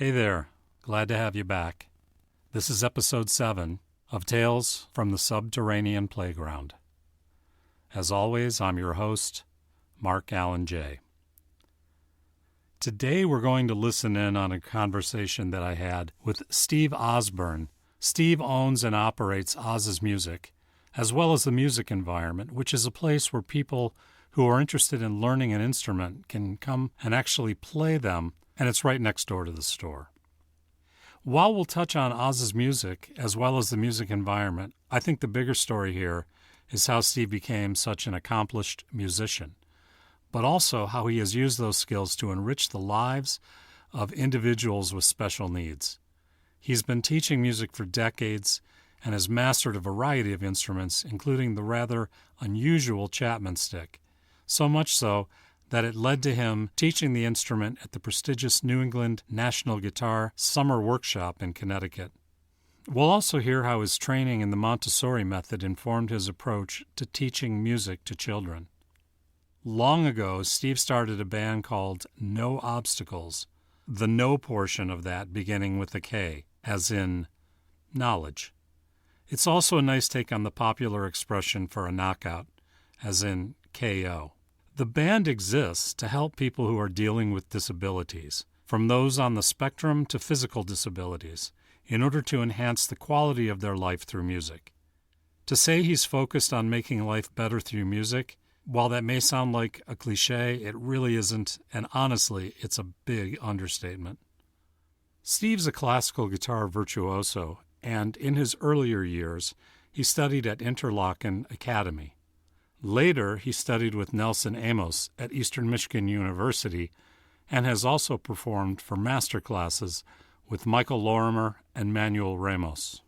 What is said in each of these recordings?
Hey there, glad to have you back. This is episode 7 of Tales from the Subterranean Playground. As always, I'm your host, Mark Allen J. Today we're going to listen in on a conversation that I had with Steve Osburn. Steve owns and operates Oz's Music, as well as the Music Environment, which is a place where people who are interested in learning an instrument can come and actually play them, and it's right next door to the store. While we'll touch on Oz's Music, as well as the Music Environment, I think the bigger story here is how Steve became such an accomplished musician, but also how he has used those skills to enrich the lives of individuals with special needs. He's been teaching music for decades and has mastered a variety of instruments, including the rather unusual Chapman Stick, so much so that it led to him teaching the instrument at the prestigious New England National Guitar Summer Workshop in Connecticut. We'll also hear how his training in the Montessori method informed his approach to teaching music to children. Long ago, Steve started a band called No Obstacles, the no portion of that beginning with a K, as in knowledge. It's also a nice take on the popular expression for a knockout, as in KO. The band exists to help people who are dealing with disabilities, from those on the spectrum to physical disabilities, in order to enhance the quality of their life through music. To say he's focused on making life better through music, while that may sound like a cliche, it really isn't, and honestly, it's a big understatement. Steve's a classical guitar virtuoso, and in his earlier years, he studied at Interlochen Academy. Later, he studied with Nelson Amos at Eastern Michigan University and has also performed for master classes with Michael Lorimer and Manuel Ramos.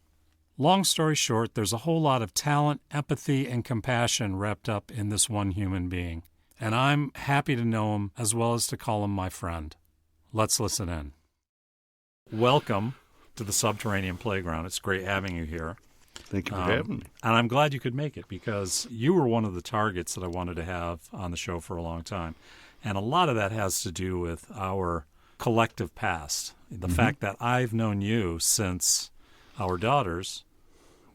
Long story short, there's a whole lot of talent, empathy, and compassion wrapped up in this one human being, and I'm happy to know him as well as to call him my friend. Let's listen in. Welcome to the Subterranean Playground. It's great having you here. Thank you for having me. And I'm glad you could make it because you were one of the targets that I wanted to have on the show for a long time. And a lot of that has to do with our collective past. The fact that I've known you since our daughters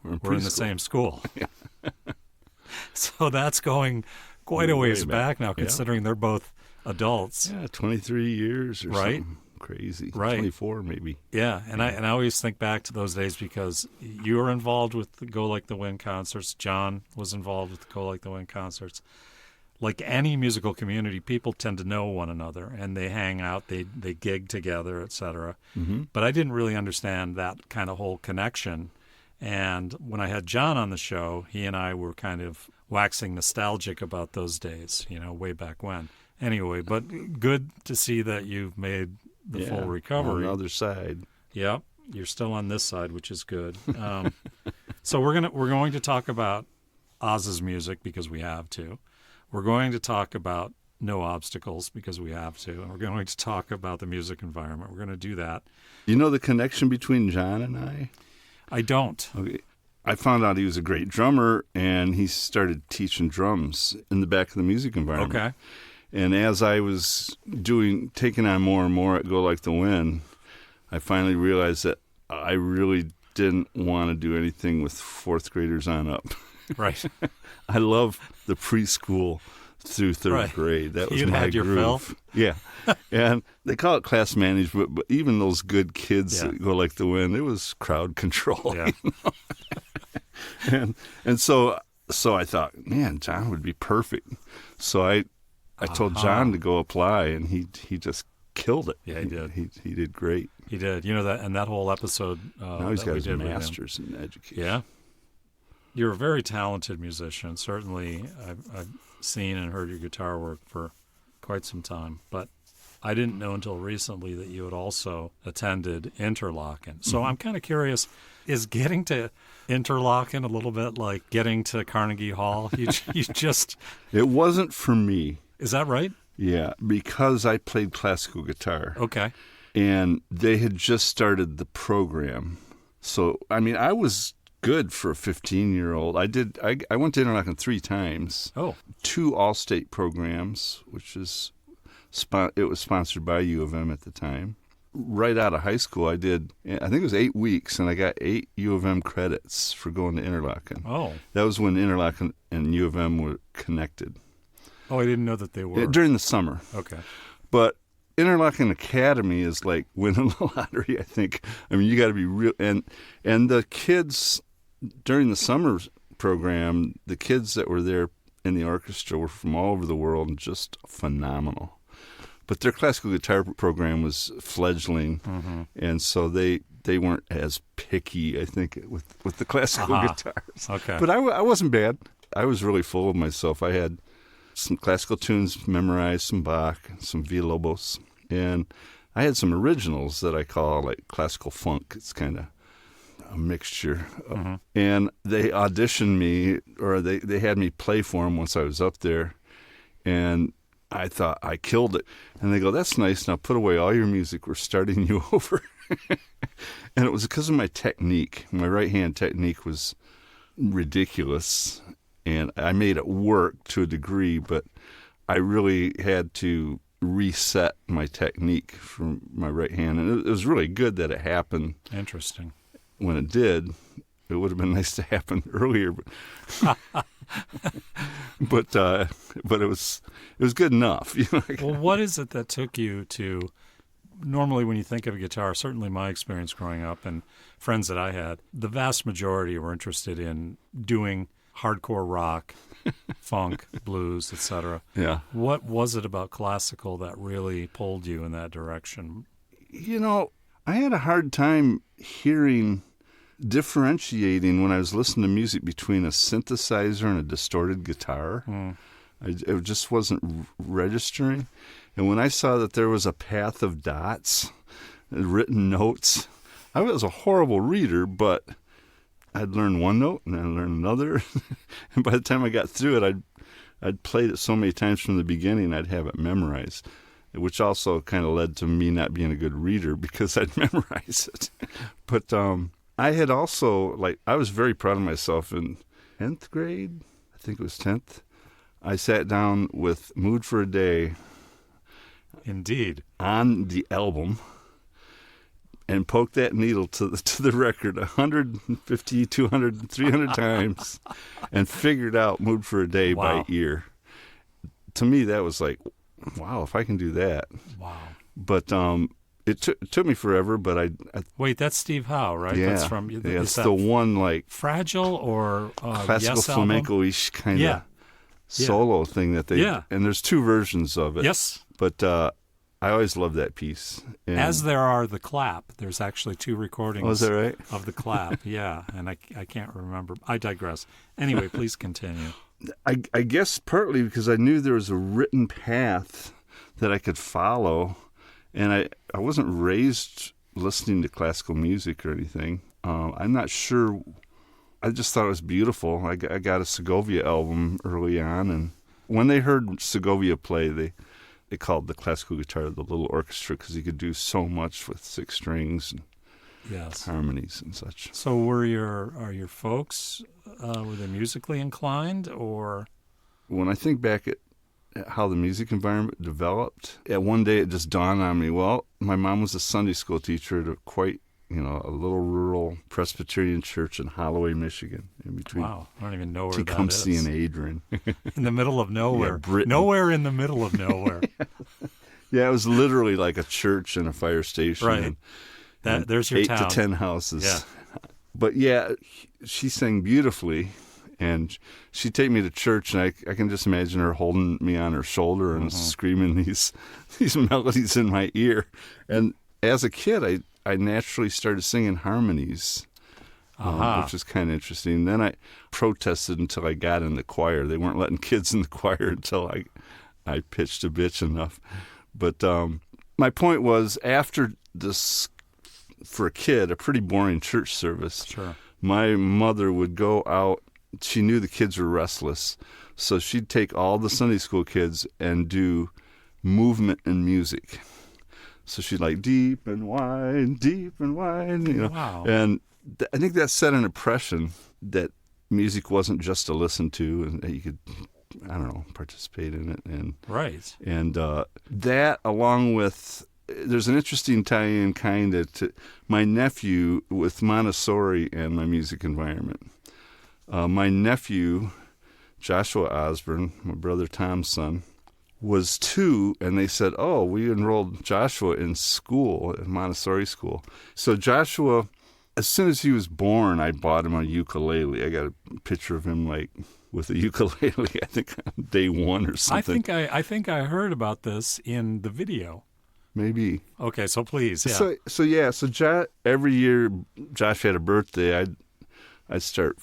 were in the same school. So that's going quite a ways back now, considering they're both adults. Yeah, 23 years or something crazy. Right. 24 maybe. Yeah, and I always think back to those days because you were involved with the Go Like the Wind concerts. John was involved with the Go Like the Wind concerts. Like any musical community, people tend to know one another, and they hang out, they gig together, etc. But I didn't really understand that kind of whole connection. And when I had John on the show, he and I were kind of waxing nostalgic about those days, way back when. Anyway, but good to see that you've made the full recovery. On the other side. Yep, you're still on this side, which is good. So we're going to talk about Oz's Music because we have to. We're going to talk about No Obstacles because we have to, and we're going to talk about the Music Environment. We're going to do that. You know the connection between John and I? I don't. Okay. I found out he was a great drummer, and he started teaching drums in the back of the Music Environment. Okay. And as I was taking on more and more at Go Like the Wind, I finally realized that I really didn't want to do anything with fourth graders on up. Right. I love the preschool through third grade. That was my groove. Fill? Yeah. And they call it class management, but even those good kids that Go Like the Wind, it was crowd control. Yeah. And so I thought, man, John would be perfect. So I told John to go apply, and he just killed it. Yeah, he did. He did great. He did. That whole episode. Now he's got his master's in education. Yeah. You're a very talented musician. Certainly, I've seen and heard your guitar work for quite some time. But I didn't know until recently that you had also attended Interlochen. So I'm kind of curious, is getting to Interlochen a little bit like getting to Carnegie Hall? You just... It wasn't for me. Is that right? Yeah, because I played classical guitar. Okay. And they had just started the program. So, I mean, I was good for a 15-year-old. I went to Interlochen 3 times. Oh. 2 all-state programs, which is it was sponsored by U of M at the time. right out of high school, I think it was 8 weeks, and I got 8 U of M credits for going to Interlochen. Oh. That was when Interlochen and U of M were connected. Oh, I didn't know that they were. During the summer. Okay. But Interlochen Academy is like winning the lottery, I think. I mean, you got to be real. And the kids during the summer program, the kids that were there in the orchestra were from all over the world and just phenomenal. But their classical guitar program was fledgling, and so they weren't as picky, I think, with the classical guitars. Okay. But I wasn't bad. I was really full of myself. I had some classical tunes memorized, some Bach, some Villalobos, and I had some originals that I call like classical funk. It's kind of a mixture. And they auditioned me, or they had me play for them once I was up there, and I thought I killed it. And they go, "That's nice. Now put away all your music. We're starting you over." And it was because of my technique. My right-hand technique was ridiculous, and I made it work to a degree, but I really had to reset my technique from my right hand. And it was really good that it happened. Interesting. When it did, it would have been nice to happen earlier, but it was good enough. You know? Well, what is it that took you to? Normally, when you think of a guitar, certainly my experience growing up and friends that I had, the vast majority were interested in doing hardcore rock, funk, blues, etc. Yeah. What was it about classical that really pulled you in that direction? You know, I had a hard time differentiating when I was listening to music between a synthesizer and a distorted guitar. It just wasn't registering. And when I saw that there was a path of dots, written notes, I was a horrible reader, but I'd learn one note and then learn another. And by the time I got through it, I'd played it so many times from the beginning, I'd have it memorized, which also kind of led to me not being a good reader because I'd memorize it. But I had also, I was very proud of myself in 10th grade, I think it was 10th. I sat down with Mood for a Day. Indeed. On the album and poked that needle to the record 150, 200, 300 times and figured out Mood for a Day by ear. To me, that was like, wow, if I can do that. Wow. But it took me forever, but I Wait, that's Steve Howe, right? Yeah, That's from it's the one Fragile or classical Yes flamenco-ish kind of solo thing that they and there's 2 versions of it. Yes. But I always loved that piece. And as there are the clap. There's actually 2 recordings is that right? of the clap. Yeah, and I can't remember. I digress. Anyway, please continue. I guess partly because I knew there was a written path that I could follow, and I wasn't raised listening to classical music or anything. I'm not sure. I just thought it was beautiful. I got a Segovia album early on, and when they heard Segovia play, they called the classical guitar the little orchestra because he could do so much with 6 strings and harmonies and such. So are your folks, were they musically inclined, or? When I think back at how the music environment developed, one day it just dawned on me, well, my mom was a Sunday school teacher at a little rural Presbyterian church in Holloway, Michigan, in between. Wow, I don't even know where Tecumseh that is. and Adrian. In the middle of nowhere. Yeah, nowhere in the middle of nowhere. Yeah, it was literally like a church and a fire station. Right. And there's your 8 town. to 10 houses. Yeah. But yeah, she sang beautifully, and she'd take me to church, and I can just imagine her holding me on her shoulder and screaming these melodies in my ear. And as a kid, I naturally started singing harmonies, which is kind of interesting. Then I protested until I got in the choir. They weren't letting kids in the choir until I pitched a bitch enough. But my point was, after this, for a kid, a pretty boring church service, my mother would go out. She knew the kids were restless, so she'd take all the Sunday school kids and do movement and music. So she'd deep and wide, Wow. And I think that set an impression that music wasn't just to listen to, and that you could, participate in it. And right. And that, along with there's an interesting tie-in kind of to my nephew with Montessori and my music environment. My nephew, Joshua Osburn, my brother Tom's son, was 2, and they said, oh, we enrolled Joshua in school, in Montessori school. So Joshua, as soon as he was born, I bought him a ukulele. I got a picture of him like with a ukulele, I think on day 1 or something. I think I heard about this in the video. Maybe. Okay, so please, yeah. So every year Josh had a birthday, I'd start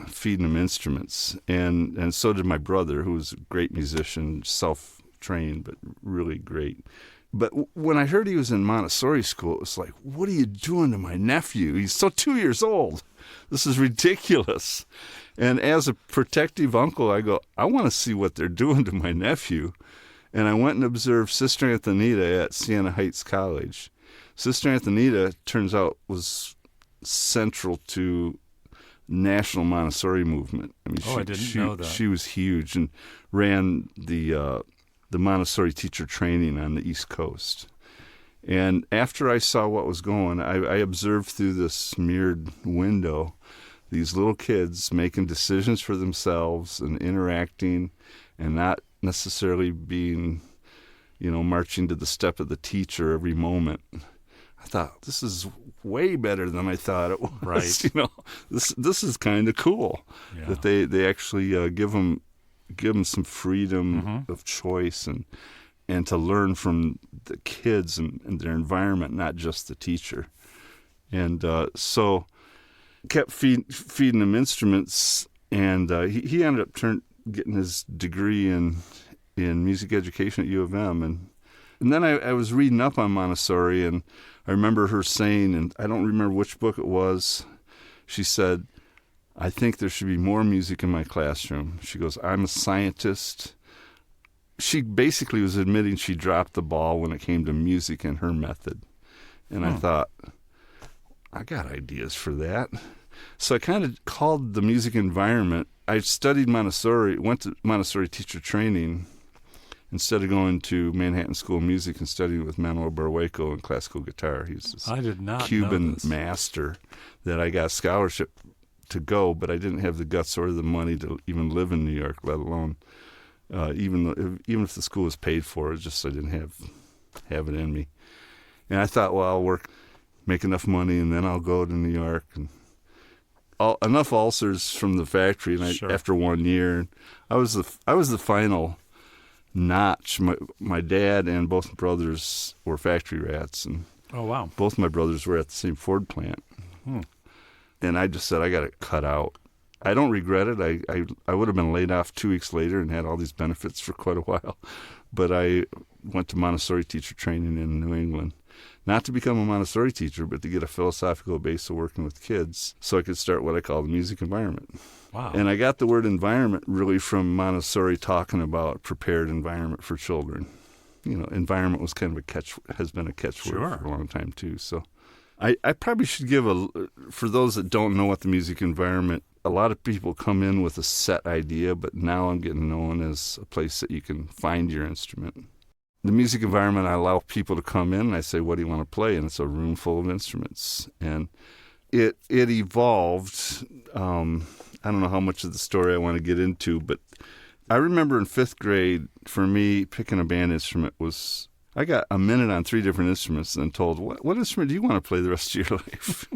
feeding him instruments, and so did my brother, who was a great musician, self-trained, but really great. But when I heard he was in Montessori school, it was like, what are you doing to my nephew? He's so 2 years old. This is ridiculous. And as a protective uncle, I go, I want to see what they're doing to my nephew. And I went and observed Sister Antonita at Siena Heights College. Sister Antonita, turns out, was central to national Montessori movement. I mean, I didn't know that. She was huge and ran the Montessori teacher training on the East Coast. And after I saw what was going, I observed through this mirrored window these little kids making decisions for themselves and interacting and not necessarily being, marching to the step of the teacher every moment. I thought, this is way better than I thought it was. Right. This is kind of cool that they actually give them some freedom of choice and to learn from the kids and their environment, not just the teacher. And so kept feeding him instruments, and he ended up getting his degree in music education at U of M. And then I was reading up on Montessori, and I remember her saying, and I don't remember which book it was, she said, I think there should be more music in my classroom. She goes, I'm a scientist. She basically was admitting she dropped the ball when it came to music and her method. And I thought, I got ideas for that. So I kind of called the music environment. I studied Montessori, went to Montessori teacher training instead of going to Manhattan School of Music and studying with Manuel Barrueco in classical guitar. He's this I did not Cuban know this. master that I got a scholarship to go, but I didn't have the guts or the money to even live in New York, let alone even if the school was paid for. It just I didn't have it in me. And I thought, well, I'll make enough money, and then I'll go to New York. And enough ulcers from the factory, and after 1 year, I was the final notch. My dad and both brothers were factory rats, and both my brothers were at the same Ford plant. And I just said, I got to cut out. I don't regret it. I would have been laid off 2 weeks later and had all these benefits for quite a while. But I went to Montessori teacher training in New England, not to become a Montessori teacher, but to get a philosophical base of working with kids so I could start what I call the music environment. Wow. And I got the word environment really from Montessori talking about prepared environment for children. Environment was kind of has been a catchword for a long time too. So I probably should give for those that don't know what the music environment, a lot of people come in with a set idea, but now I'm getting known as a place that you can find your instrument. The music environment, I allow people to come in and I say, what do you want to play? And it's a room full of instruments. And it evolved. I don't know how much of the story I want to get into, but I remember in 5th grade, for me, picking a band instrument was, I got a minute on 3 different instruments and told, what instrument do you want to play the rest of your life?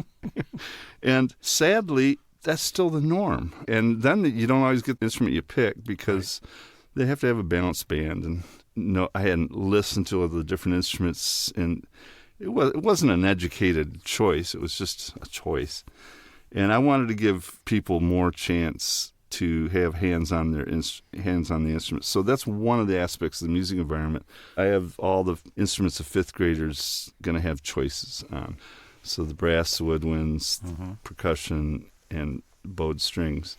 And sadly, that's still the norm. And then you don't always get the instrument you pick because they have to have a balanced band. And I hadn't listened to all the different instruments, and it wasn't an educated choice. It was just a choice. And I wanted to give people more chance to have hands on the instruments. So that's one of the aspects of the music environment. I have all the instruments the 5th graders going to have choices on. So the brass, the woodwinds, percussion, and bowed strings.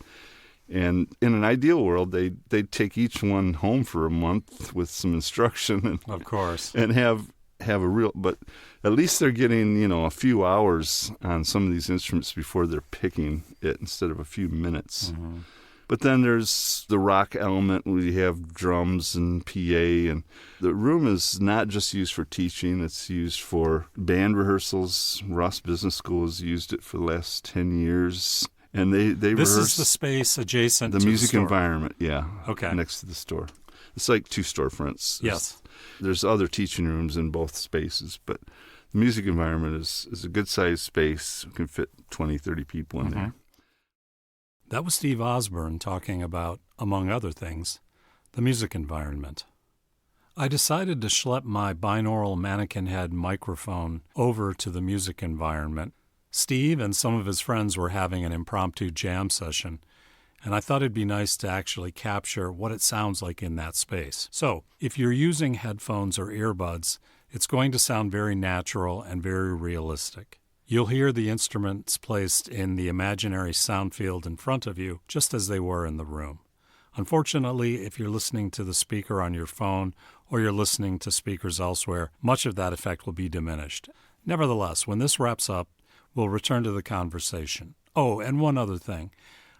And in an ideal world, they'd take each one home for a month with some instruction, and of course, and have a real. But at least they're getting a few hours on some of these instruments before they're picking it instead of a few minutes. But then there's the rock element. We have drums and PA. And the room is not just used for teaching. It's used for band rehearsals. Ross Business School has used it for the last 10 years. And they This rehearse is the space adjacent the to music the store. environment, yeah. Okay. Next to the store. It's like 2 storefronts. Yes. There's other teaching rooms in both spaces, but the music environment is a good-sized space. It can fit 20, 30 people in there. That was Steve Osburn talking about, among other things, the music environment. I decided to schlep my binaural mannequin head microphone over to the music environment. Steve and some of his friends were having an impromptu jam session, and I thought it'd be nice to actually capture what it sounds like in that space. So, if you're using headphones or earbuds, it's going to sound very natural and very realistic. You'll hear the instruments placed in the imaginary sound field in front of you, just as they were in the room. Unfortunately, if you're listening to the speaker on your phone or you're listening to speakers elsewhere, much of that effect will be diminished. Nevertheless, when this wraps up, we'll return to the conversation. Oh, and one other thing.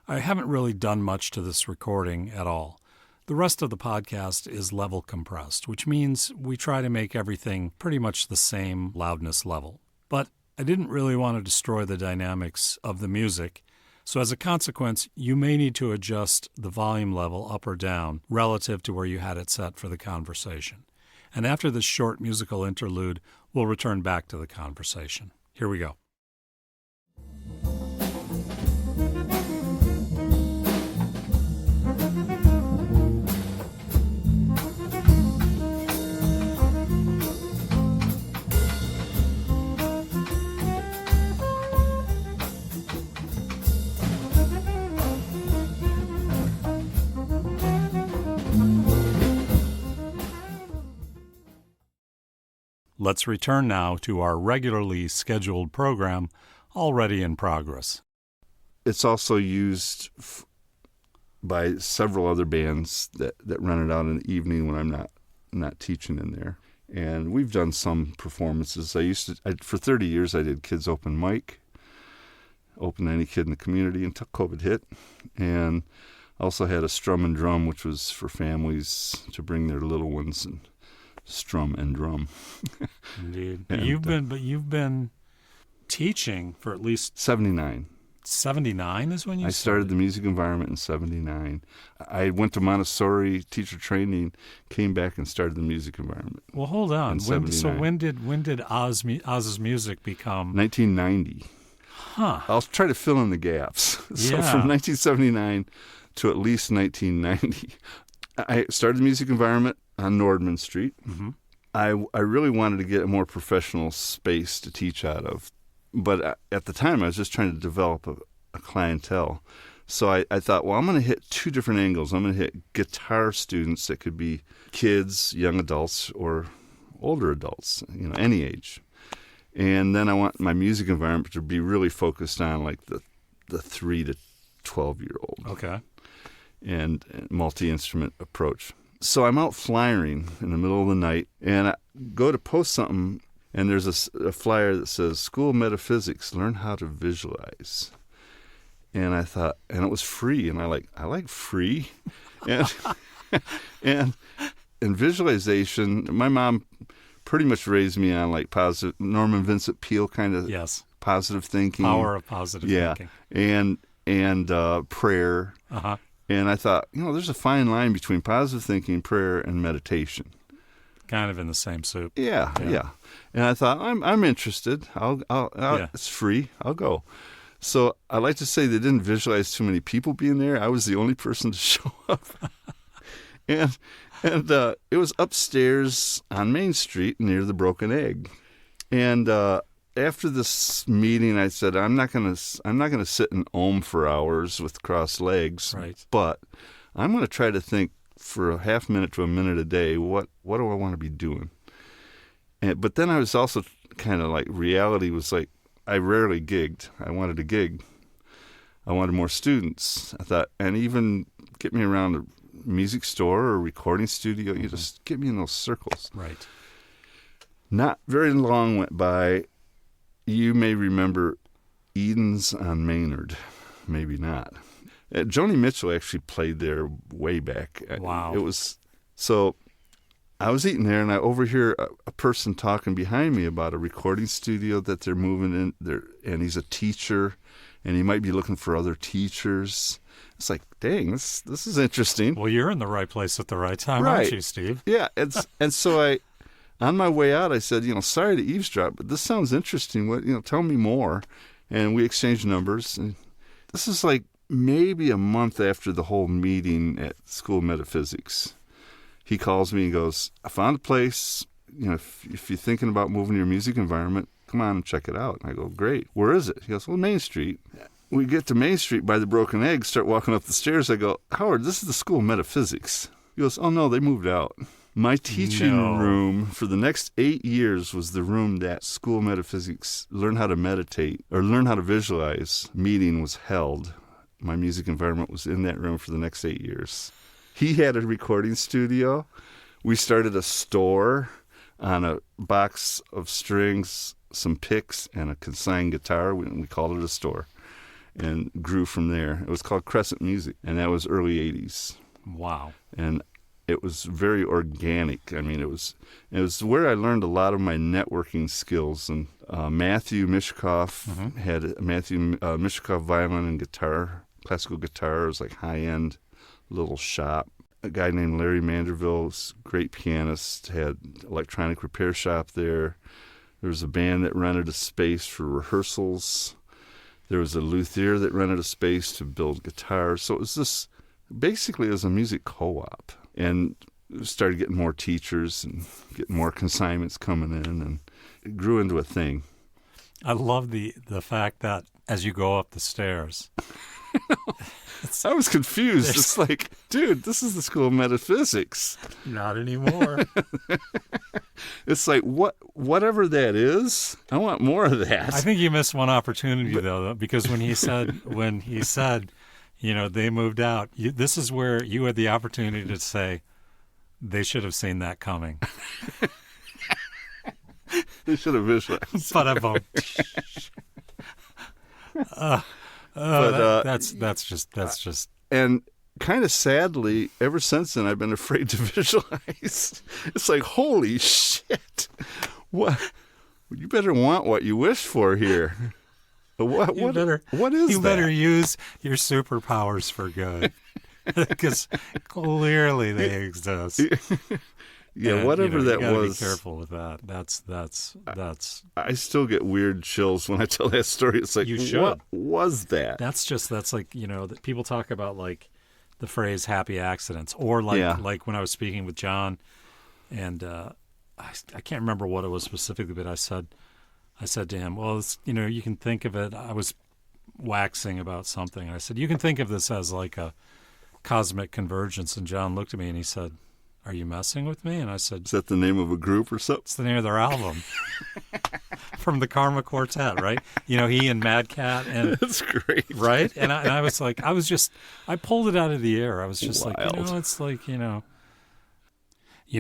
I haven't really done much to this recording at all. The rest of the podcast is level compressed, which means we try to make everything pretty much the same loudness level. But I didn't really want to destroy the dynamics of the music, so as a consequence, you may need to adjust the volume level up or down relative to where you had it set for the conversation. And after this short musical interlude, we'll return back to the conversation. Here we go. Let's return now to our regularly scheduled program, already in progress. It's also used by several other bands that run it out in the evening when I'm not teaching in there. And we've done some performances. For 30 years, I did kids open mic, open to any kid in the community until COVID hit. And I also had a strum and drum, which was for families to bring their little ones and strum and drum. Indeed. And, you've been teaching for at least 79. 79 is when you I started the music environment in 79. I went to Montessori teacher training, came back and started the music environment. Well, hold on. When did Oz's music become 1990. Huh. I'll try to fill in the gaps. So Yeah. from 1979 to at least 1990, I started the music environment on Nordman Street. Mm-hmm. I really wanted to get a more professional space to teach out of. But at the time, I was just trying to develop a clientele. So I thought, well, I'm going to hit 2 different angles. I'm going to hit guitar students that could be kids, young adults, or older adults, any age. And then I want my music environment to be really focused on like the 3 to 12-year-old. Okay. And multi-instrument approach. So I'm out flyering in the middle of the night, and I go to post something, and there's a flyer that says, School Metaphysics, Learn How to Visualize. And I thought, and it was free, and I like free. And and visualization, my mom pretty much raised me on like positive, Norman Vincent Peale kind of positive thinking. Power of positive thinking. And prayer. Uh-huh. And I thought, there's a fine line between positive thinking, prayer, and meditation. Kind of in the same soup. Yeah. And I thought, I'm interested. It's free. I'll go. So I like to say they didn't visualize too many people being there. I was the only person to show up. and it was upstairs on Main Street near the Broken Egg. And after this meeting, I said, I'm not gonna sit and om for hours with crossed legs, right. But I'm going to try to think for a half minute to a minute a day, what do I want to be doing? But then I was also kind of like, reality was like, I rarely gigged. I wanted to gig. I wanted more students. I thought, and even get me around a music store or recording studio, you just get me in those circles. Right. Not very long went by. You may remember Eden's on Maynard. Maybe not. Joni Mitchell actually played there way back. Wow. So I was eating there, and I overhear a person talking behind me about a recording studio that they're moving in there, and he's a teacher, and he might be looking for other teachers. It's like, dang, this is interesting. Well, you're in the right place at the right time, Right. aren't you, Steve? Yeah, and so on my way out, I said, sorry to eavesdrop, but this sounds interesting. What, tell me more. And we exchanged numbers. And this is like maybe a month after the whole meeting at School of Metaphysics. He calls me and goes, I found a place. If you're thinking about moving your music environment, come on and check it out. And I go, great. Where is it? He goes, well, Main Street. We get to Main Street by the Broken Egg, start walking up the stairs. I go, Howard, this is the School of Metaphysics. He goes, oh, no, they moved out. My teaching room for the next 8 years was the room that School of Metaphysics learned how to meditate or learn how to visualize. Meeting was held. My music environment was in that room for the next 8 years. He had a recording studio. We started a store on a box of strings, some picks, and a consigned guitar. We called it a store and grew from there. It was called Crescent Music, and that was early 80s. Wow. And it was very organic. I mean, it was where I learned a lot of my networking skills. And Matthew Mishkoff had Matthew Mishkoff violin and guitar, classical guitar. It was like high-end little shop. A guy named Larry Manderville was a great pianist, had electronic repair shop there. There was a band that rented a space for rehearsals. There was a luthier that rented a space to build guitars. So it was basically it was a music co-op. And started getting more teachers and getting more consignments coming in, and it grew into a thing. I love the fact that as you go up the stairs. I was confused. It's like, dude, this is the School of Metaphysics. Not anymore. It's like, whatever that is, I want more of that. I think you missed one opportunity, though, because when he said, they moved out, this is where you had the opportunity to say, they should have seen that coming. They should have visualized. That's just. And kind of sadly, ever since then, I've been afraid to visualize. It's like, holy shit! What? You better want what you wish for here. What is that? You better use your superpowers for good, because clearly they exist. Yeah, and, whatever that you was. Be careful with that. That's. I still get weird chills when I tell that story. It's like, you should. What was that? That's like that people talk about like the phrase "happy accidents," or like when I was speaking with John, and I can't remember what it was specifically, but I said to him, well, you can think of it. I was waxing about something. I said, you can think of this as like a cosmic convergence. And John looked at me and he said, are you messing with me? And I said, is that the name of a group or something? It's the name of their album. From the Karma Quartet, right? He and Mad Cat. And that's great. Right? And I was like, I pulled it out of the air. I was just Wild. like, it's like, in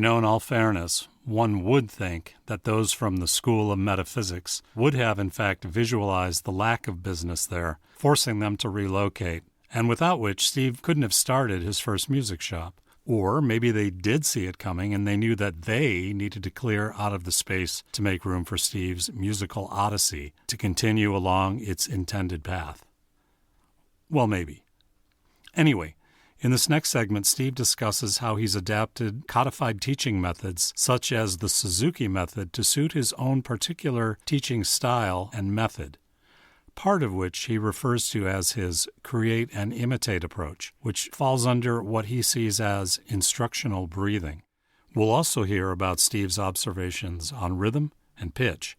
all fairness, one would think that those from the School of Metaphysics would have, in fact, visualized the lack of business there, forcing them to relocate, and without which Steve couldn't have started his first music shop. Or maybe they did see it coming and they knew that they needed to clear out of the space to make room for Steve's musical odyssey to continue along its intended path. Well, maybe. Anyway, in this next segment, Steve discusses how he's adapted codified teaching methods, such as the Suzuki method, to suit his own particular teaching style and method, part of which he refers to as his create and imitate approach, which falls under what he sees as instructional breathing. We'll also hear about Steve's observations on rhythm and pitch,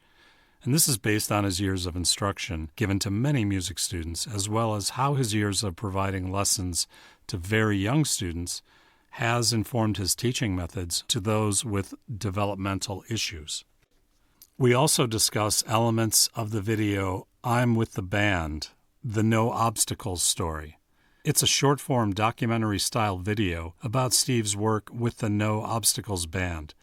and this is based on his years of instruction given to many music students, as well as how his years of providing lessons to very young students has informed his teaching methods to those with developmental issues. We also discuss elements of the video I'm with the Band, the No Obstacles story. It's a short-form documentary-style video about Steve's work with the No Obstacles Band.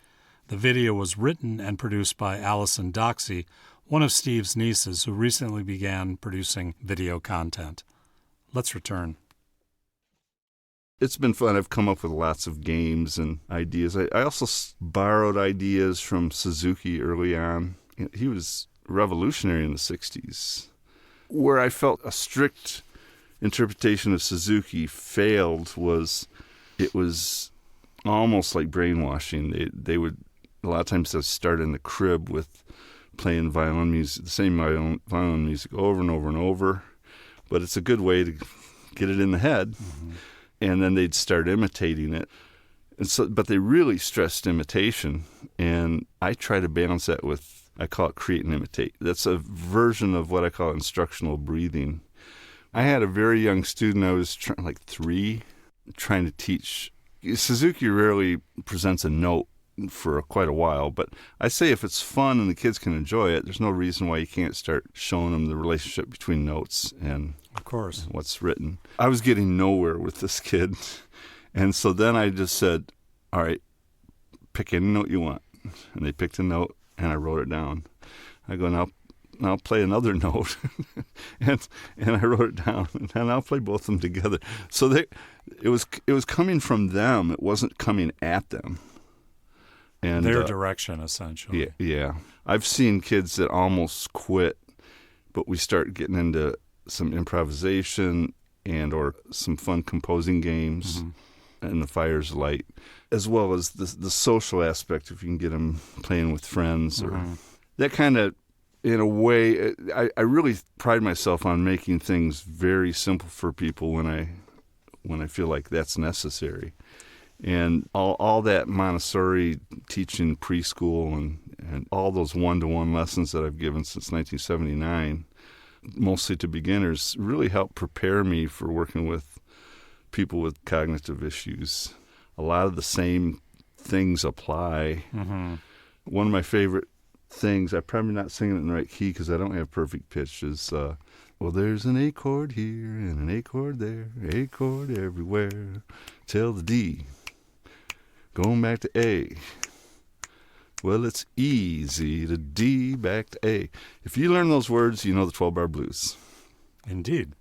The video was written and produced by Allison Doxey, one of Steve's nieces who recently began producing video content. Let's return. It's been fun. I've come up with lots of games and ideas. I also borrowed ideas from Suzuki early on. He was revolutionary in the 60s. Where I felt a strict interpretation of Suzuki failed was it was almost like brainwashing. They would, a lot of times, they'd start in the crib with playing violin music, the same violin music over and over and over. But it's a good way to get it in the head. Mm-hmm. And then they'd start imitating it. And so, but they really stressed imitation. And I try to balance that with, I call it create and imitate. That's a version of what I call instructional breathing. I had a very young student, I was like 3, trying to teach. Suzuki rarely presents a note for quite a while, but I say if it's fun and the kids can enjoy it, there's no reason why you can't start showing them the relationship between notes and, of course, what's written. I was getting nowhere with this kid, and so then I just said, all right, pick any note you want. And they picked a note, and I wrote it down. I go, now I'll play another note, and I wrote it down, and I'll play both of them together. So it was coming from them. It wasn't coming at them. And their direction, essentially. Yeah. I've seen kids that almost quit, but we start getting into some improvisation and or some fun composing games, mm-hmm. and the fire's light, as well as the social aspect, if you can get them playing with friends, or mm-hmm. that kind of, in a way, I really pride myself on making things very simple for people when I feel like that's necessary. And all that Montessori teaching preschool and all those one-to-one lessons that I've given since 1979, mostly to beginners, really helped prepare me for working with people with cognitive issues. A lot of the same things apply. Mm-hmm. One of my favorite things, I'm probably not singing it in the right key because I don't have perfect pitch, is, well, there's an A chord here and an A chord there, A chord everywhere, till the D. Going back to A. Well, it's easy to D back to A. If you learn those words, you know the 12-bar blues. Indeed.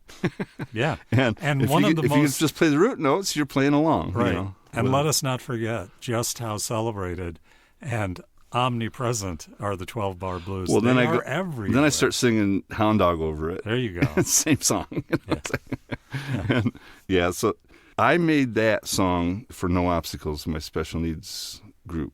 Yeah. and if you just play the root notes, you're playing along. Right. You know, and let us not forget just how celebrated and omnipresent are the 12-bar blues. Well, they are everywhere. Then I start singing Hound Dog over it. There you go. Same song. Yeah. So I made that song for No Obstacles, my special needs group.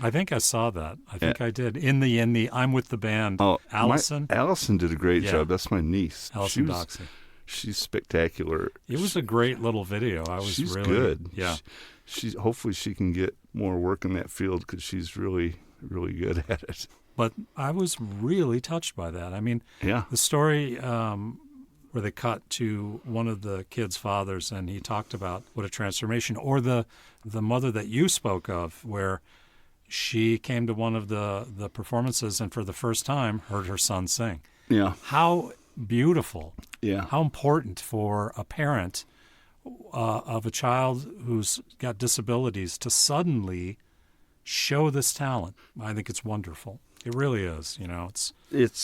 I think I saw that. I think I did. In the I'm with the band. Oh, Allison? Allison did a great job. That's my niece. Allison Doxey. She's spectacular. It was a great little video. She's really good. Yeah. She hopefully she can get more work in that field because she's really, really good at it. But I was really touched by that. I mean, the story where they cut to one of the kids' fathers and he talked about what a transformation, or the mother that you spoke of where she came to one of the performances and for the first time heard her son sing. Yeah. How beautiful. Yeah. How important for a parent of a child who's got disabilities to suddenly show this talent. I think it's wonderful. It really is. It's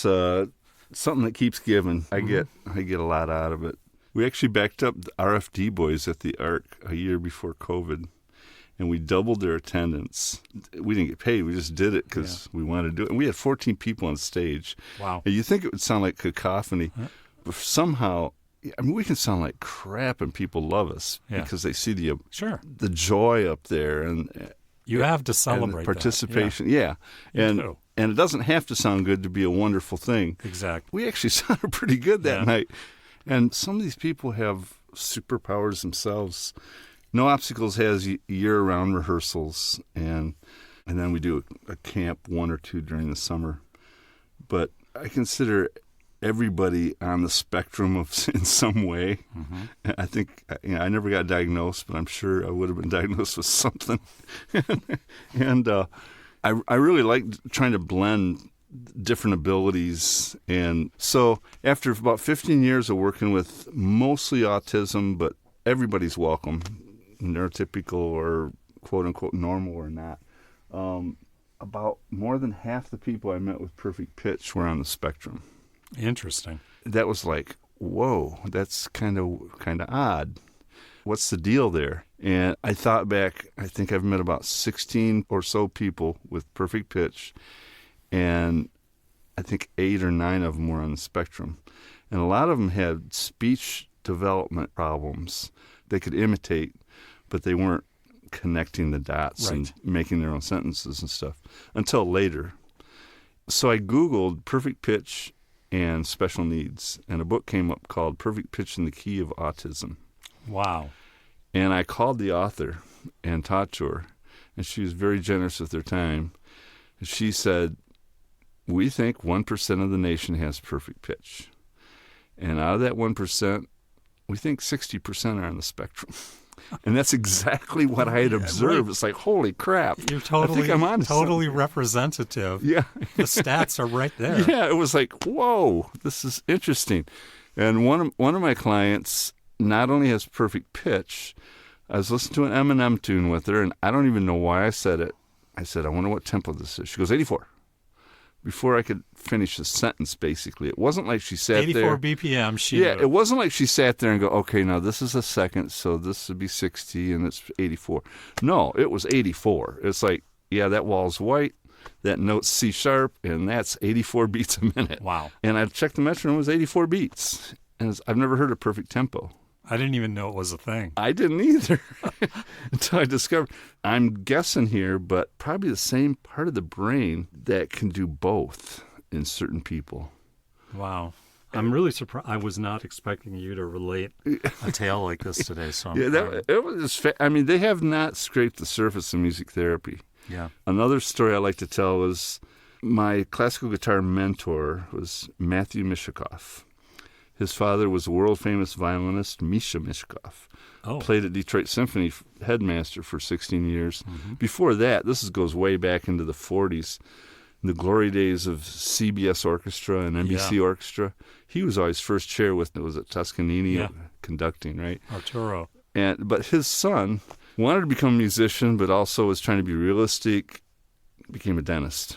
something that keeps giving. I get a lot out of it. We actually backed up the RFD boys at the Arc a year before COVID, and we doubled their attendance. We didn't get paid. We just did it because we wanted to do it. And we had 14 people on stage. Wow. And you think it would sound like cacophony, but somehow, I mean, we can sound like crap and people love us because they see the joy up there. And you have to celebrate and participation. That. Yeah. And it doesn't have to sound good to be a wonderful thing. Exactly. We actually sounded pretty good that night. And some of these people have superpowers themselves. No Obstacles has year-round rehearsals, and then we do a camp 1 or 2 during the summer. But I consider everybody on the spectrum in some way. Mm-hmm. I think I never got diagnosed, but I'm sure I would have been diagnosed with something. And I really like trying to blend different abilities. And so after about 15 years of working with mostly autism, but everybody's welcome, neurotypical or quote-unquote normal or not, about more than half the people I met with perfect pitch were on the spectrum. Interesting. That was like, whoa, that's kind of odd. What's the deal there? And I thought back, I think I've met about 16 or so people with perfect pitch, and I think 8 or 9 of them were on the spectrum. And a lot of them had speech development problems. They could imitate, but they weren't connecting the dots and making their own sentences and stuff until later. So I Googled perfect pitch and special needs, and a book came up called Perfect Pitch in the Key of Autism. Wow. And I called the author and talked to her, and she was very generous with her time. And she said, we think 1% of the nation has perfect pitch. And out of that 1%, we think 60% are on the spectrum. And that's exactly what I had observed. Right. It's like, holy crap. You're totally, I think I'm on totally representative. Yeah. The stats are right there. Yeah, it was like, whoa, this is interesting. And one of my clients not only has perfect pitch, I was listening to an Eminem tune with her, and I don't even know why I said it. I said, I wonder what tempo this is. She goes, 84. Before I could finish the sentence, basically. It wasn't like she sat 84 there. 84 BPM. It wasn't like she sat there and go, okay, now this is a second, so this would be 60, and it's 84. No, it was 84. It's like, yeah, that wall's white, that note's C sharp, and that's 84 beats a minute. Wow. And I checked the metronome, it was 84 beats. And I've never heard of perfect tempo. I didn't even know it was a thing. I didn't either until I discovered. I'm guessing here, but probably the same part of the brain that can do both in certain people. Wow. I'm really surprised. I was not expecting you to relate a tale like this today. So it was. I mean, they have not scraped the surface of music therapy. Yeah. Another story I like to tell was my classical guitar mentor was Matthew Mishikoff. His father was a world-famous violinist, Misha Mishkov. Played at Detroit Symphony headmaster for 16 years. Mm-hmm. Before that, goes way back into the 40s, the glory days of CBS Orchestra and NBC Orchestra. He was always first chair with, was it Toscanini conducting, right? Arturo. But his son wanted to become a musician, but also was trying to be realistic, became a dentist.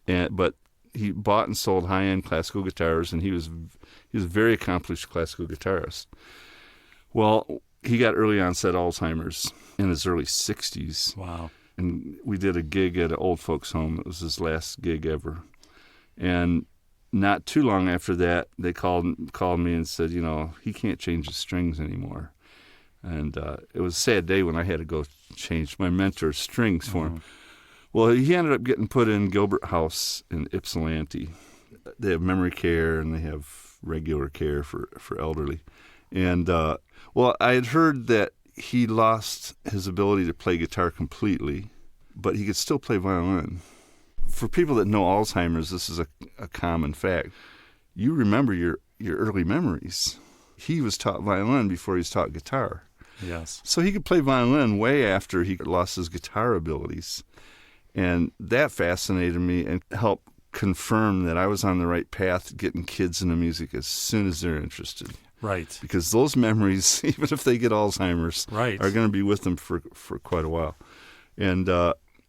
But he bought and sold high-end classical guitars, and he was a very accomplished classical guitarist. Well, he got early onset Alzheimer's in his early 60s. Wow. And we did a gig at an old folks' home. It was his last gig ever. And not too long after that, they called me and said, he can't change the strings anymore. And it was a sad day when I had to go change my mentor's strings for him. Well, he ended up getting put in Gilbert House in Ypsilanti. They have memory care and they have regular care for elderly. And, I had heard that he lost his ability to play guitar completely, but he could still play violin. For people that know Alzheimer's, this is a common fact. You remember your early memories. He was taught violin before he was taught guitar. Yes. So he could play violin way after he lost his guitar abilities. And that fascinated me and helped confirm that I was on the right path getting kids into music as soon as they're interested. Right. Because those memories, even if they get Alzheimer's, are going to be with them for quite a while. And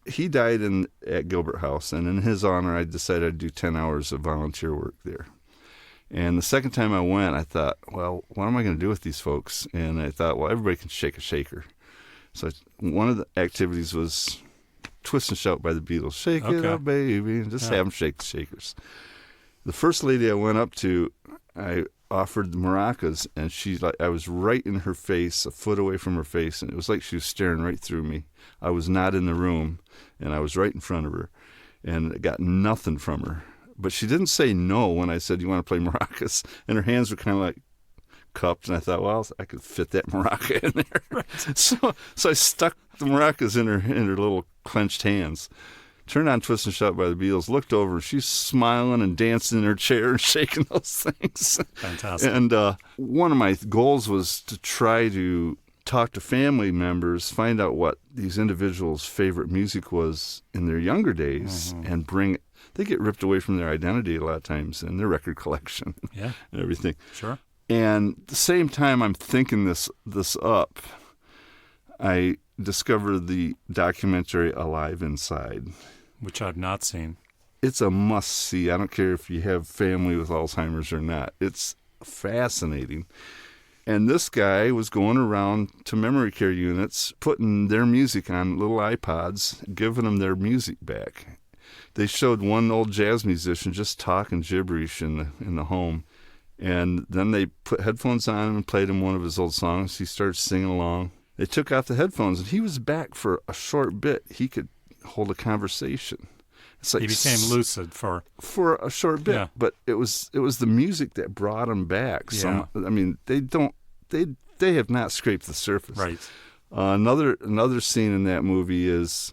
he died at Gilbert House, and in his honor, I decided I'd do 10 hours of volunteer work there. And the second time I went, I thought, well, what am I going to do with these folks? And I thought, well, everybody can shake a shaker. So one of the activities was Twist and Shout by the Beatles. Shake it up, baby, and just have them shake the shakers. The first lady I went up to, I offered the maracas, and I was right in her face, a foot away from her face, and it was like she was staring right through me. I was not in the room, and I was right in front of her, and I got nothing from her. But she didn't say no when I said, you want to play maracas? And her hands were kind of like cupped, and I thought, well, I could fit that maraca in there. Right. So I stuck the maracas in her little clenched hands, turned on Twist and Shout by the Beatles, looked over, she's smiling and dancing in her chair and shaking those things. Fantastic. And one of my goals was to try to talk to family members, find out what these individuals' favorite music was in their younger days, and they get ripped away from their identity a lot of times in their record collection and everything. Sure. And at the same time I'm thinking this up, I discovered the documentary Alive Inside. Which I've not seen. It's a must-see. I don't care if you have family with Alzheimer's or not. It's fascinating. And this guy was going around to memory care units, putting their music on little iPods, giving them their music back. They showed one old jazz musician just talking gibberish in the home. And then they put headphones on him and played him one of his old songs. He started singing along. They took off the headphones, and he was back for a short bit. He could hold a conversation. It's like he became lucid for a short bit, but it was the music that brought him back. Yeah. So I mean, they have not scraped the surface. Right. Another scene in that movie is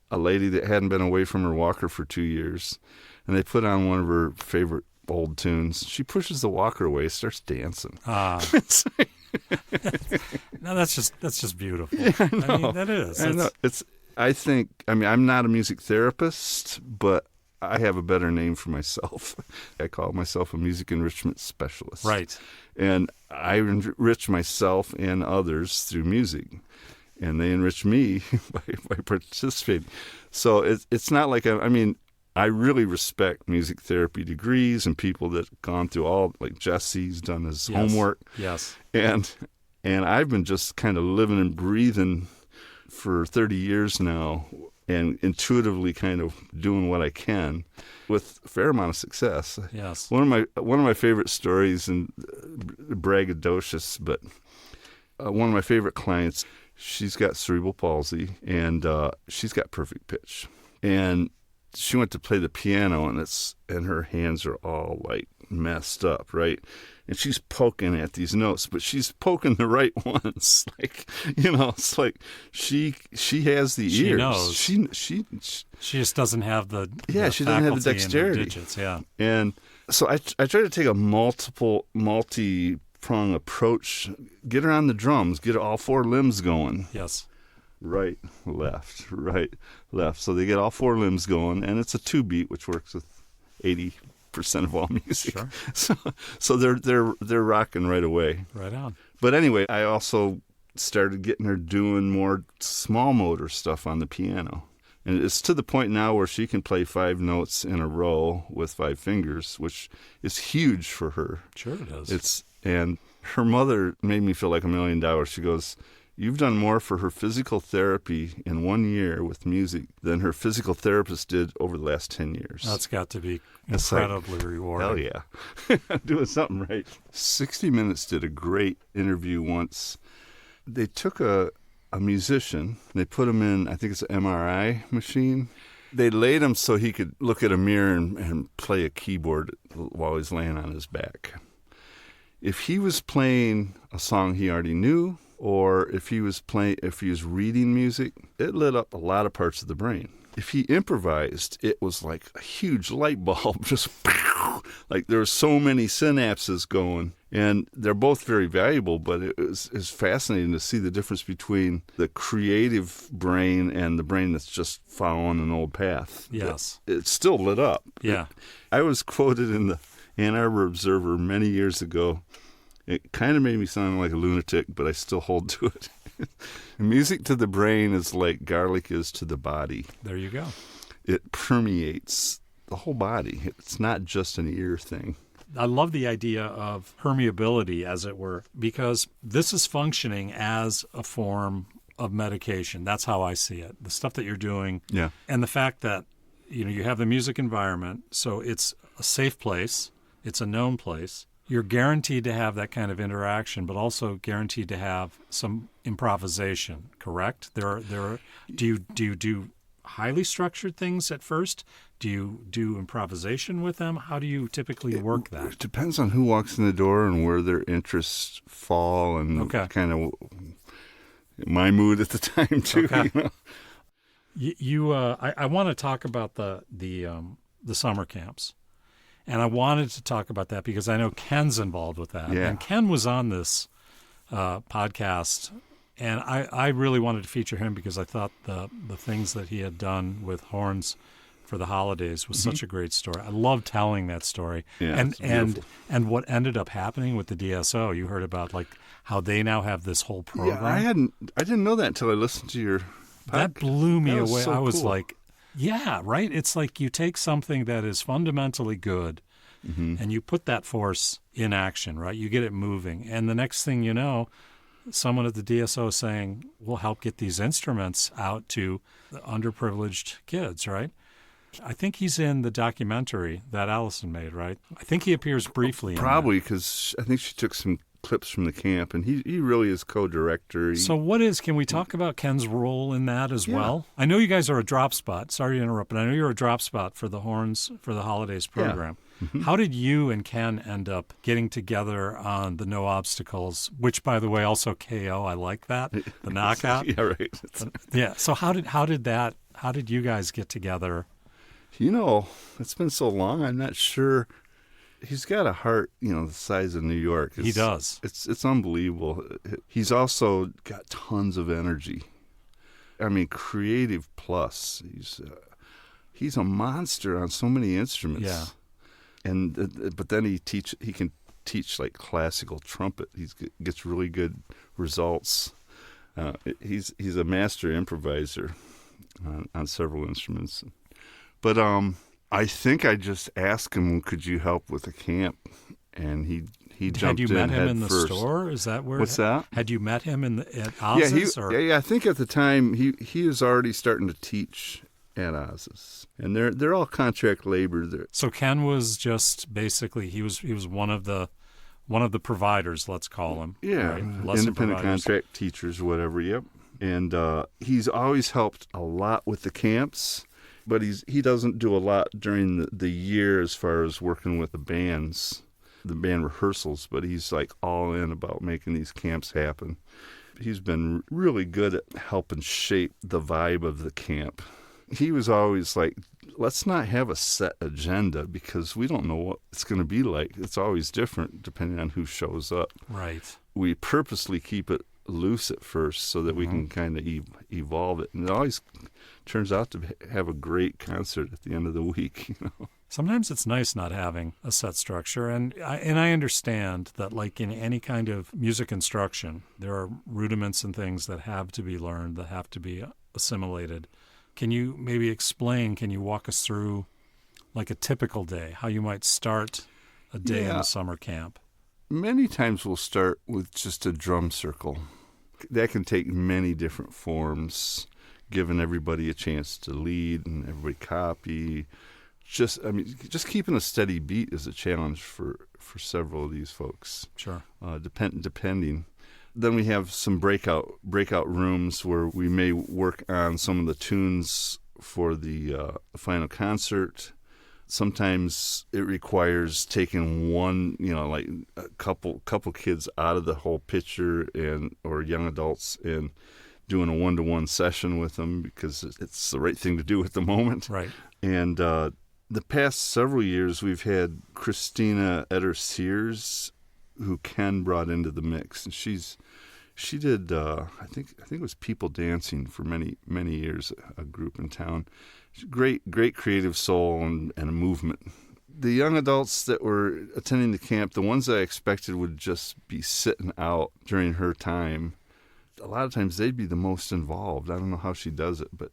a lady that hadn't been away from her walker for 2 years, and they put on one of her favorite old tunes. She pushes the walker away, starts dancing. No, that's just beautiful. Yeah, I mean, that is. I know. I'm not a music therapist, but I have a better name for myself. I call myself a music enrichment specialist. Right. And I enrich myself and others through music, and they enrich me by participating. So it's not like I really respect music therapy degrees and people that have gone through all, like Jesse's done his homework. Yes. And I've been just kind of living and breathing for 30 years now and intuitively kind of doing what I can with a fair amount of success. Yes. One of my favorite stories, and braggadocious, but one of my favorite clients, she's got cerebral palsy, and she's got perfect pitch. And she went to play the piano, and her hands are all like messed up, right? And she's poking at these notes, but she's poking the right ones. Like, it's like she has the ears. She knows. She just doesn't have the she doesn't have the dexterity. Digits, yeah. And so I try to take a multi-prong approach. Get her on the drums. Get all four limbs going. Yes. Right, left. So they get all four limbs going, and it's a 2-beat, which works with 80% of all music. Sure. So they're rocking right away. Right on. But anyway, I also started getting her doing more small motor stuff on the piano. And it's to the point now where she can play 5 notes in a row with 5 fingers, which is huge for her. Sure it is. And her mother made me feel like $1 million. She goes, "You've done more for her physical therapy in 1 year with music than her physical therapist did over the last 10 years. That's got to be incredibly rewarding. Hell yeah. I'm doing something right. 60 Minutes did a great interview once. They took a musician, they put him in, I think it's an MRI machine. They laid him so he could look at a mirror and play a keyboard while he's laying on his back. If he was playing a song he already knew, or if he was reading music, it lit up a lot of parts of the brain. If he improvised, it was like a huge light bulb, just like there were so many synapses going. And they're both very valuable, but it's fascinating to see the difference between the creative brain and the brain that's just following an old path. Yes. It's still lit up. Yeah. I was quoted in the Ann Arbor Observer many years ago. It kind of made me sound like a lunatic, but I still hold to it. Music to the brain is like garlic is to the body. There you go. It permeates the whole body. It's not just an ear thing. I love the idea of permeability, as it were, because this is functioning as a form of medication. That's how I see it. The stuff that you're doing, yeah, and the fact that you have the music environment, so it's a safe place, it's a known place. You're guaranteed to have that kind of interaction, but also guaranteed to have some improvisation. Correct? Do you do highly structured things at first? Do you do improvisation with them? How do you typically work that? It depends on who walks in the door and where their interests fall, and kind of my mood at the time too. Okay. I want to talk about the summer camps. And I wanted to talk about that because I know Ken's involved with that. Yeah. And Ken was on this podcast, and I really wanted to feature him because I thought the things that he had done with horns for the holidays was such a great story. I love telling that story. Yeah, and what ended up happening with the DSO, you heard about like how they now have this whole program. Yeah, I didn't know that until I listened to your podcast. That blew me away. So I was cool. like, yeah, right? It's like you take something that is fundamentally good, and you put that force in action, right? You get it moving. And the next thing you know, someone at the DSO saying, we'll help get these instruments out to the underprivileged kids, right? I think he's in the documentary that Allison made, right? I think he appears briefly. Probably, because I think she took some clips from the camp, and he really is co-director. So can we talk about Ken's role in that as Yeah. well? I know you guys are a drop spot. Sorry to interrupt, but I know you're a drop spot for the Horns for the Holidays program. Yeah. Mm-hmm. How did you and Ken end up getting together on the No Obstacles, which, by the way, also KO? I like that, the knockout. Yeah, right. Yeah. So how did you guys get together? It's been so long. I'm not sure. He's got a heart, the size of New York. He does. It's unbelievable. He's also got tons of energy. I mean, creative plus. He's a monster on so many instruments. Yeah. But then he can teach like classical trumpet. He gets really good results. He's a master improviser on several instruments. But I think I just asked him, could you help with the camp? And he jumped in. Had you met him in the first. store? Is that where? What's that? Had you met him at Oz's? Yeah, I think at the time he was already starting to teach at Oz's, and they're all contract labor there. So Ken was just basically he was one of the providers, let's call him. Yeah, right? Independent contract teachers, whatever. Yep, and he's always helped a lot with the camps. But he doesn't do a lot during the year as far as working with the band rehearsals, but he's like all in about making these camps happen. He's been really good at helping shape the vibe of the camp. He was always like, let's not have a set agenda because we don't know what it's going to be like. It's always different depending on who shows up. Right. We purposely keep it loose at first so that we can kind of evolve it. And it always turns out to have a great concert at the end of the week. Sometimes it's nice not having a set structure, and I understand that, like in any kind of music instruction, there are rudiments and things that have to be learned, that have to be assimilated. Can you maybe explain? Can you walk us through, like a typical day, how you might start a day in a summer camp? Many times we'll start with just a drum circle. That can take many different forms, giving everybody a chance to lead and everybody copy. Just keeping a steady beat is a challenge for several of these folks. Sure. Depending. Then we have some breakout rooms where we may work on some of the tunes for the final concert. Sometimes it requires taking one, like a couple kids out of the whole picture or young adults and doing a one-to-one session with them because it's the right thing to do at the moment. Right. And the past several years, we've had Christina Etter-Sears, who Ken brought into the mix, and she did I think it was People Dancing for many years, a group in town. Great creative soul and a movement. The young adults that were attending the camp, the ones that I expected would just be sitting out during her time, a lot of times they'd be the most involved. I don't know how she does it, but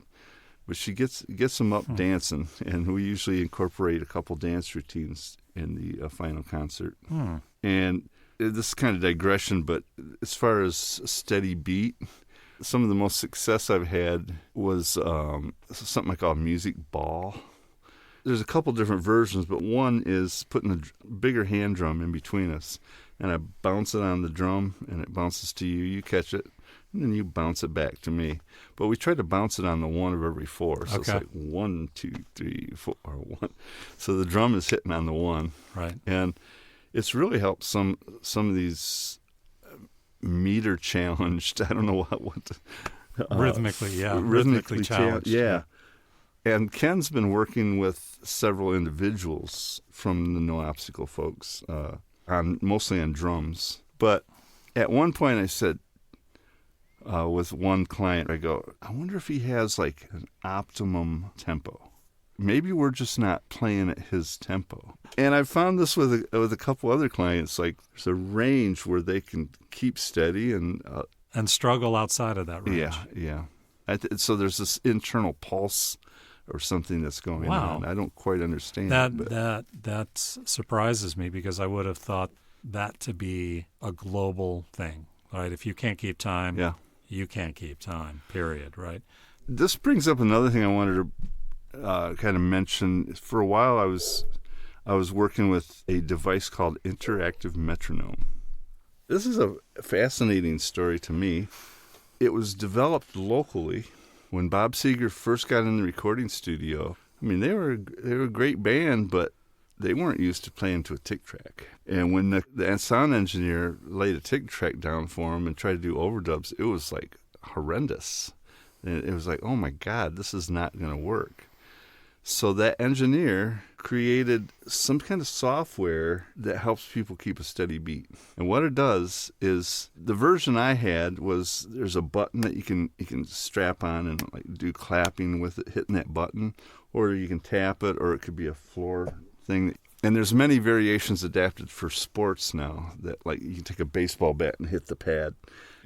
she gets them up dancing, and we usually incorporate a couple dance routines in the final concert. And this is kind of digression, but as far as a steady beat, some of the most success I've had was something I call music ball. There's a couple different versions, but one is putting a bigger hand drum in between us, and I bounce it on the drum, and it bounces to you. You catch it, and then you bounce it back to me. But we try to bounce it on the one of every four. So It's like 1, 2, 3, 4, 1. So the drum is hitting on the one. Right. And it's really helped some of these meter challenged. I don't know what rhythmically challenged. Yeah. And Ken's been working with several individuals from the No Obstacle folks, mostly on drums. But at one point I said, with one client, I go, I wonder if he has like an optimum tempo. Maybe we're just not playing at his tempo. And I found this with a couple other clients. Like there's a range where they can keep steady and struggle outside of that range. Yeah. So there's this internal pulse or something that's going Wow. on. I don't quite understand That surprises me, because I would have thought that to be a global thing, right? If you can't keep time, Yeah. you can't keep time, period, right? This brings up another thing I wanted to kind of mention. For a while, I was working with a device called interactive metronome. This is a fascinating story to me. It was developed locally when Bob Seger first got in the recording studio. I mean, they were a great band, but they weren't used to playing to a tick track. And when the sound engineer laid a tick track down for him and tried to do overdubs, it was like horrendous. And it was like, oh my God, this is not going to work. So that engineer created some kind of software that helps people keep a steady beat. And what it does is, the version I had was, there's a button that you can strap on and like do clapping with it, hitting that button, or you can tap it, or it could be a floor thing. And there's many variations adapted for sports now, that like you can take a baseball bat and hit the pad.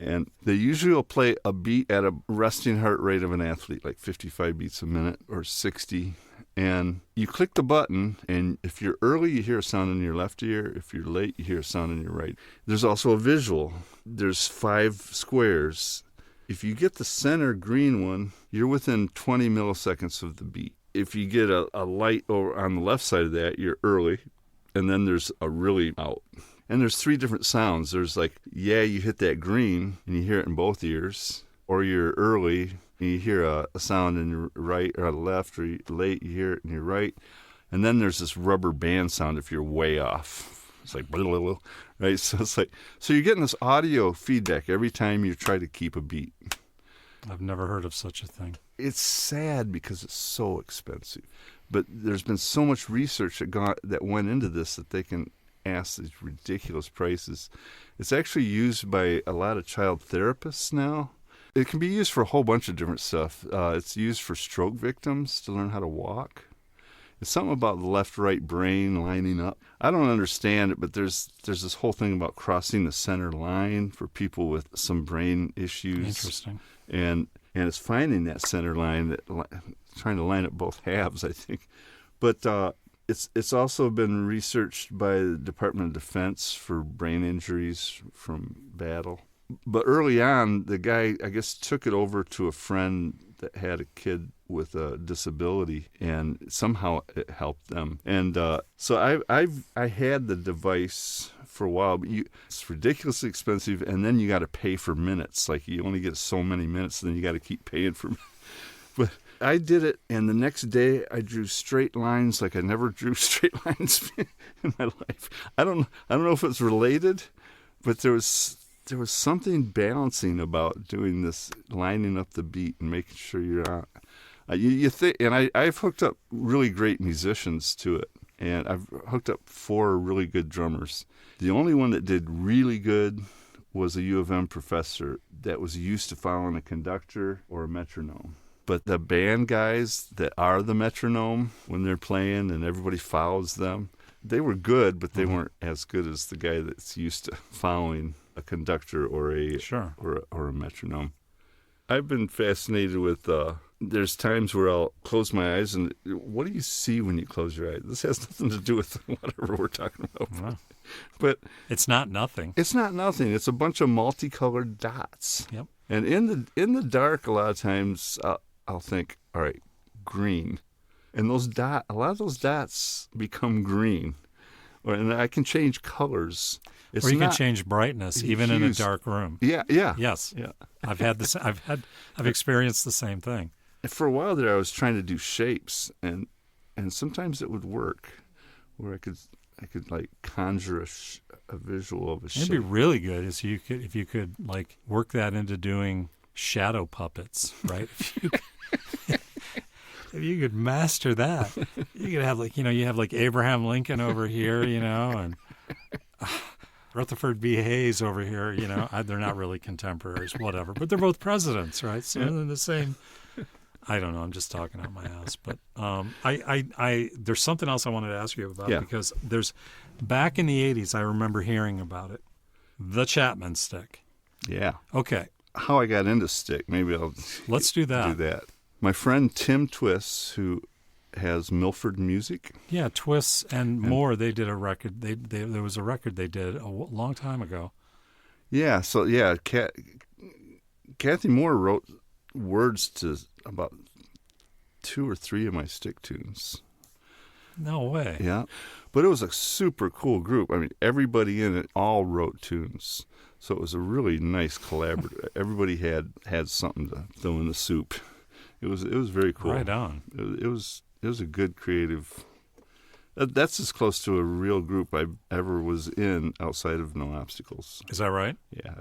And they usually will play a beat at a resting heart rate of an athlete, like 55 beats a minute or 60. And you click the button, and if you're early, you hear a sound in your left ear. If you're late, you hear a sound in your right. There's also a visual. There's 5 squares. If you get the center green one, you're within 20 milliseconds of the beat. If you get a light over on the left side of that, you're early. And then there's a really out. And there's 3 different sounds. There's like, yeah, you hit that green, and you hear it in both ears. Or you're early, and you hear a sound in your right or left, or late, you hear it in your right. And then there's this rubber band sound if you're way off. It's like, blah, blah, blah, right? So it's like, so you're getting this audio feedback every time you try to keep a beat. I've never heard of such a thing. It's sad because it's so expensive. But there's been so much research that went into this that they can ask these ridiculous prices. It's actually used by a lot of child therapists now. It can be used for a whole bunch of different stuff. It's used for stroke victims to learn how to walk. It's something about the left-right brain lining up. I don't understand it, but there's this whole thing about crossing the center line for people with some brain issues. Interesting. And it's finding that center line, trying to line up both halves, I think. But it's also been researched by the Department of Defense for brain injuries from battle. But early on, the guy, I guess, took it over to a friend that had a kid with a disability, and somehow it helped them. And so I had the device for a while, but it's ridiculously expensive, and then you got to pay for minutes. Like, you only get so many minutes, and then you got to keep paying for minutes. But I did it, and the next day I drew straight lines like I never drew straight lines in my life. I don't know if it's related, but there was something balancing about doing this, lining up the beat and making sure you're on. You think, and I've hooked up really great musicians to it, and I've hooked up 4 really good drummers. The only one that did really good was a U of M professor that was used to following a conductor or a metronome. But the band guys that are the metronome, when they're playing and everybody follows them, they were good, but they weren't as good as the guy that's used to following a conductor or a metronome. I've been fascinated with, there's times where I'll close my eyes, and what do you see when you close your eyes? This has nothing to do with whatever we're talking about. Wow. But it's not nothing. It's not nothing. It's a bunch of multicolored dots. Yep. And in the dark, a lot of times I'll think, all right, green. And a lot of those dots become green. And I can change colors. Or you can change brightness, even in a dark room. Yeah. Yes. Yeah. I've had this. I've experienced the same thing. For a while there, I was trying to do shapes, and sometimes it would work, where I could like conjure a visual of a shape. It'd be really good if you could like work that into doing shadow puppets, right? If you could master that, you could have you have like Abraham Lincoln over here, and Rutherford B. Hayes over here, they're not really contemporaries, whatever, but they're both presidents, right? So they're the same. I don't know. I'm just talking out my ass, but there's something else I wanted to ask you about because back in the 80s, I remember hearing about it, the Chapman Stick. Yeah. Okay. How I got into stick? Maybe let's do that. My friend Tim Twiss, who has Milford Music. Yeah, Twiss and Moore, they did a record. There was a record they did a long time ago. Yeah, so Kathy Moore wrote words to about 2 or 3 of my stick tunes. No way. Yeah, but it was a super cool group. I mean, everybody in it all wrote tunes, so it was a really nice collaborative. Everybody had something to throw in the soup. It was very cool. Right on. It was a good creative. That's as close to a real group I ever was in outside of No Obstacles. Is that right? Yeah.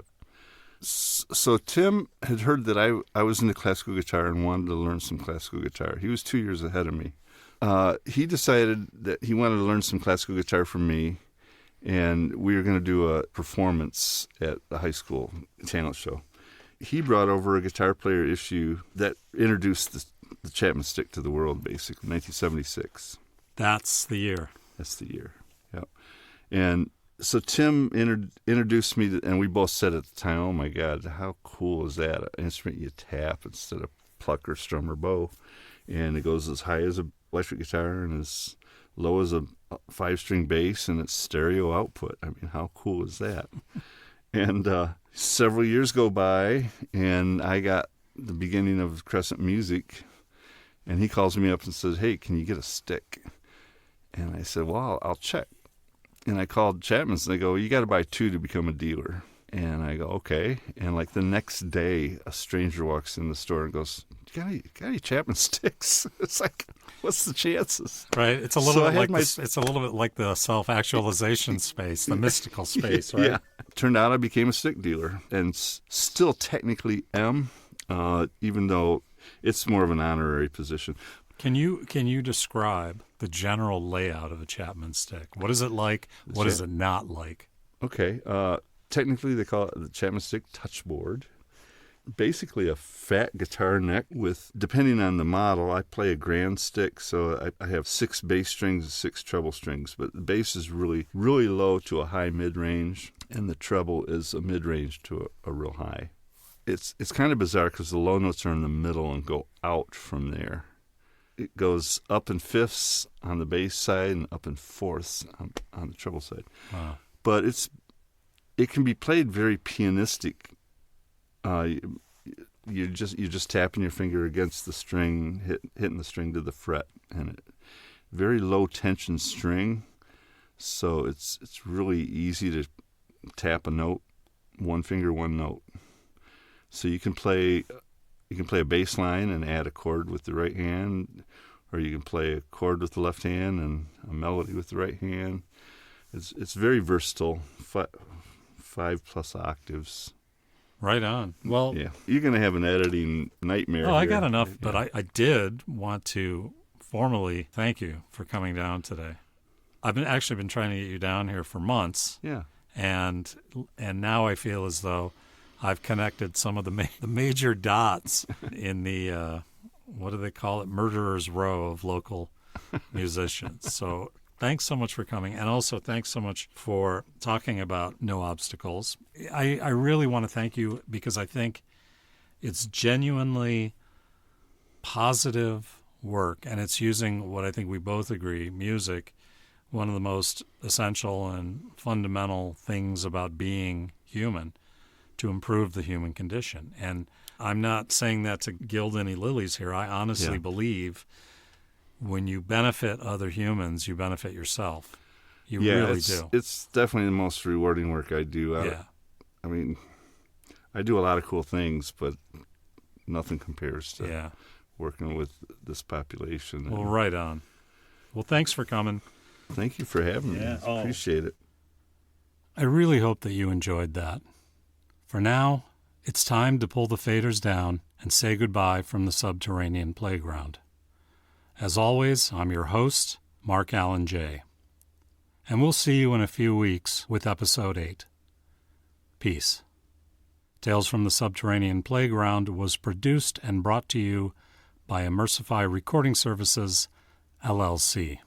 So Tim had heard that I was into classical guitar and wanted to learn some classical guitar. He was 2 years ahead of me. He decided that he wanted to learn some classical guitar from me, and we were going to do a performance at the high school talent show. He brought over a guitar player issue that introduced the Chapman Stick to the world, basically, 1976. That's the year. That's the year, yeah. And so Tim introduced me, and we both said at the time, oh my God, how cool is that? An instrument you tap instead of pluck or strum or bow. And it goes as high as an electric guitar and as low as a 5-string bass, and it's stereo output. I mean, how cool is that? And several years go by, and I got the beginning of Crescent Music, and he calls me up and says, hey, can you get a stick? And I said, well, I'll check. And I called Chapman's, and they go, you got to buy 2 to become a dealer. And I go, okay. And like the next day, a stranger walks in the store and goes, got any Chapman sticks? It's like, what's the chances? Right. It's a little bit like it's a little bit like the self-actualization space, the mystical space, right? Yeah. Turned out I became a stick dealer, and still technically am, even though it's more of an honorary position. Can you describe the general layout of a Chapman stick? What is it like? What is it not like? Okay. Technically, they call it the Chapman Stick touchboard. Basically, a fat guitar neck with, depending on the model, I play a grand stick, so I have 6 bass strings and 6 treble strings, but the bass is really, really low to a high mid-range, and the treble is a mid-range to a real high. It's kind of bizarre because the low notes are in the middle and go out from there. It goes up in fifths on the bass side and up in fourths on the treble side. Wow. But it can be played very pianistic. You're just tapping your finger against the string, hitting the string to the fret, and very low tension string. So it's really easy to tap a note, one finger, one note. So you can play a bass line and add a chord with the right hand, or you can play a chord with the left hand and a melody with the right hand. It's very versatile, 5+ octaves. Right on. Well, yeah, you're going to have an editing nightmare. Oh, here. I got enough, but I did want to formally thank you for coming down today. I've actually been trying to get you down here for months. Yeah, and now I feel as though I've connected some of the major dots in the what do they call it, murderer's row of local musicians. So thanks so much for coming, and also thanks so much for talking about No Obstacles. I really want to thank you because I think it's genuinely positive work, and it's using what I think we both agree, music, one of the most essential and fundamental things about being human, to improve the human condition. And I'm not saying that to gild any lilies here. I honestly believe when you benefit other humans, you benefit yourself. You really do. It's definitely the most rewarding work I do. I mean, I do a lot of cool things, but nothing compares to working with this population. Well, right on. Well, thanks for coming. Thank you for having me. Appreciate it. I really hope that you enjoyed that. For now, it's time to pull the faders down and say goodbye from the Subterranean Playground. As always, I'm your host, Mark Allen J. And we'll see you in a few weeks with Episode 8. Peace. Tales from the Subterranean Playground was produced and brought to you by Immersify Recording Services, LLC.